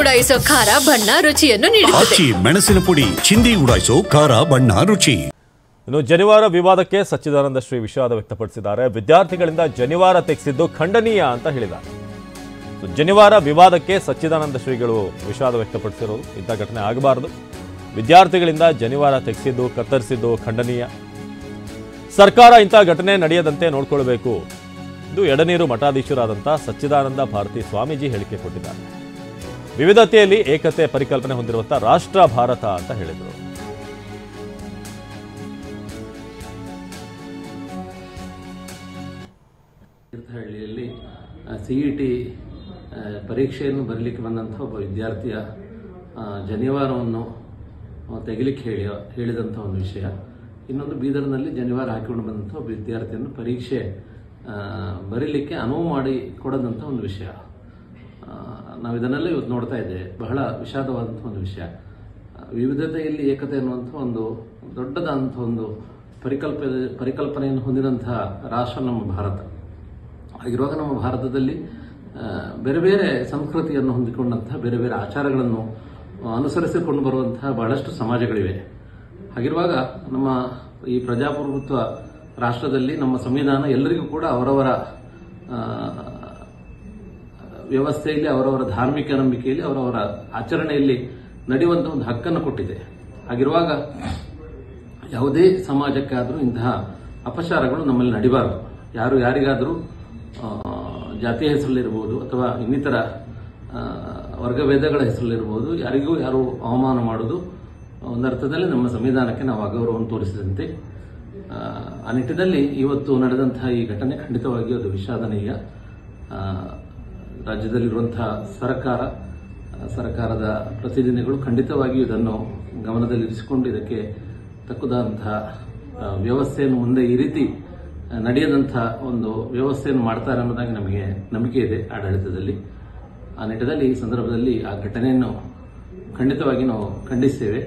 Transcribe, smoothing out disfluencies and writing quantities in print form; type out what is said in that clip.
ಉಡಾಯಿಸೋ ಖಾರ ಬಣ್ಣ ರುಚಿಯನ್ನು ನೀಡುತ್ತದೆ. ಮೆಣಸಿನ ಪುಡಿ ಚಿಂದಿ ಉಡಾಯಿಸೋ ಖಾರ ಬಣ್ಣ ರುಚಿ. ಇನ್ನು ಜನಿವಾರ ವಿವಾದಕ್ಕೆ ಸಚ್ಚಿದಾನಂದ ಶ್ರೀ ವಿಷಾದ ವ್ಯಕ್ತಪಡಿಸಿದ್ದಾರೆ. ವಿದ್ಯಾರ್ಥಿಗಳಿಂದ ಜನಿವಾರ ತೆಗೆಸಿದ್ದು ಖಂಡನೀಯ ಅಂತ ಹೇಳಿದ್ದಾರೆ. ಜನಿವಾರ ವಿವಾದಕ್ಕೆ ಸಚ್ಚಿದಾನಂದ ಶ್ರೀಗಳು ವಿಷಾದ ವ್ಯಕ್ತಪಡಿಸಿರೋದು. ಇಂಥ ಘಟನೆ ಆಗಬಾರದು. ವಿದ್ಯಾರ್ಥಿಗಳಿಂದ ಜನಿವಾರ ತೆಗೆಸಿದ್ದು ಕತ್ತರಿಸಿದ್ದು ಖಂಡನೀಯ. ಸರ್ಕಾರ ಇಂಥ ಘಟನೆ ನಡೆಯದಂತೆ ನೋಡಿಕೊಳ್ಳಬೇಕು. ಇದು ಎಡನೀರು ಮಠಾಧೀಶರಾದಂಥ ಸಚ್ಚಿದಾನಂದ ಭಾರತಿ ಸ್ವಾಮೀಜಿ ಹೇಳಿಕೆ ಕೊಟ್ಟಿದ್ದಾರೆ. ವಿವಿಧತೆಯಲ್ಲಿ ಏಕತೆ ಪರಿಕಲ್ಪನೆ ಹೊಂದಿರುವಂಥ ರಾಷ್ಟ್ರ ಭಾರತ ಅಂತ ಹೇಳಿದರು. ತೀರ್ಥಹಳ್ಳಿಯಲ್ಲಿ CET ಪರೀಕ್ಷೆಯನ್ನು ಬರಲಿಕ್ಕೆ ಬಂದಂಥ ಒಬ್ಬ ವಿದ್ಯಾರ್ಥಿಯ ಜನಿವಾರವನ್ನು ತೆಗಿಲಿಕ್ಕೆ ಹೇಳಿದಂಥ ಒಂದು ವಿಷಯ. ಇನ್ನೊಂದು ಬೀದರ್ನಲ್ಲಿ ಜನಿವಾರ ಹಾಕಿಕೊಂಡು ಬಂದಂಥ ಒಬ್ಬ ವಿದ್ಯಾರ್ಥಿಯನ್ನು ಪರೀಕ್ಷೆ ಬರೀಲಿಕ್ಕೆ ಅನುವು ಮಾಡಿ ಕೊಡದಂಥ ಒಂದು ವಿಷಯ. ನಾವು ಇದನ್ನೆಲ್ಲ ಇವತ್ತು ನೋಡ್ತಾ ಇದ್ದೇವೆ. ಬಹಳ ವಿಷಾದವಾದಂಥ ಒಂದು ವಿಷಯ. ವಿವಿಧತೆಯಲ್ಲಿ ಏಕತೆ ಅನ್ನುವಂಥ ಒಂದು ದೊಡ್ಡದಾದಂಥ ಒಂದು ಪರಿಕಲ್ಪನೆಯನ್ನು ಹೊಂದಿದಂತಹ ರಾಷ್ಟ್ರ ನಮ್ಮ ಭಾರತ. ಆಗಿರುವಾಗ ನಮ್ಮ ಭಾರತದಲ್ಲಿ ಬೇರೆ ಬೇರೆ ಸಂಸ್ಕೃತಿಯನ್ನು ಹೊಂದಿಕೊಂಡಂತಹ ಬೇರೆ ಬೇರೆ ಆಚಾರಗಳನ್ನು ಅನುಸರಿಸಿಕೊಂಡು ಬರುವಂತಹ ಬಹಳಷ್ಟು ಸಮಾಜಗಳಿವೆ. ಹಾಗಿರುವಾಗ ನಮ್ಮ ಈ ಪ್ರಜಾಪ್ರಭುತ್ವ ರಾಷ್ಟ್ರದಲ್ಲಿ ನಮ್ಮ ಸಂವಿಧಾನ ಎಲ್ಲರಿಗೂ ಕೂಡ ಅವರವರ ವ್ಯವಸ್ಥೆಯಲ್ಲಿ, ಅವರವರ ಧಾರ್ಮಿಕ ನಂಬಿಕೆಯಲ್ಲಿ, ಅವರವರ ಆಚರಣೆಯಲ್ಲಿ ನಡೆಯುವಂಥ ಒಂದು ಹಕ್ಕನ್ನು ಕೊಟ್ಟಿದೆ. ಹಾಗಿರುವಾಗ ಯಾವುದೇ ಸಮಾಜಕ್ಕಾದರೂ ಇಂತಹ ಅಪಚಾರಗಳು ನಮ್ಮಲ್ಲಿ ನಡಿಬಾರದು. ಯಾರು ಯಾರಿಗಾದರೂ ಜಾತಿಯ ಹೆಸರಲ್ಲಿರ್ಬೋದು ಅಥವಾ ಇನ್ನಿತರ ವರ್ಗಭೇದಗಳ ಹೆಸರಲ್ಲಿರ್ಬೋದು, ಯಾರಿಗೂ ಯಾರು ಅವಮಾನ ಮಾಡೋದು ಒಂದರ್ಥದಲ್ಲಿ ನಮ್ಮ ಸಂವಿಧಾನಕ್ಕೆ ನಾವು ಅಗೌರವವನ್ನು ತೋರಿಸಿದಂತೆ. ಆ ನಿಟ್ಟಿನಲ್ಲಿ ಇವತ್ತು ನಡೆದಂತಹ ಈ ಘಟನೆ ಖಂಡಿತವಾಗಿಯೂ ಅದು ವಿಷಾದನೀಯ. ರಾಜ್ಯದಲ್ಲಿರುವಂತಹ ಸರ್ಕಾರದ ಪ್ರತಿನಿಧಿಗಳು ಖಂಡಿತವಾಗಿಯೂ ಇದನ್ನು ಗಮನದಲ್ಲಿರಿಸಿಕೊಂಡು ಇದಕ್ಕೆ ತಕ್ಕುದಾದಂತಹ ವ್ಯವಸ್ಥೆಯನ್ನು ಮುಂದೆ ಈ ರೀತಿ ನಡೆಯದಂಥ ಒಂದು ವ್ಯವಸ್ಥೆಯನ್ನು ಮಾಡ್ತಾರೆ ಅನ್ನೋದಾಗಿ ನಮಗೆ ನಂಬಿಕೆ ಇದೆ ಆಡಳಿತದಲ್ಲಿ. ಆ ನಿಟ್ಟಿನಲ್ಲಿ ಈ ಸಂದರ್ಭದಲ್ಲಿ ಆ ಘಟನೆಯನ್ನು ಖಂಡಿತವಾಗಿ ನಾವು ಖಂಡಿಸ್ತೇವೆ.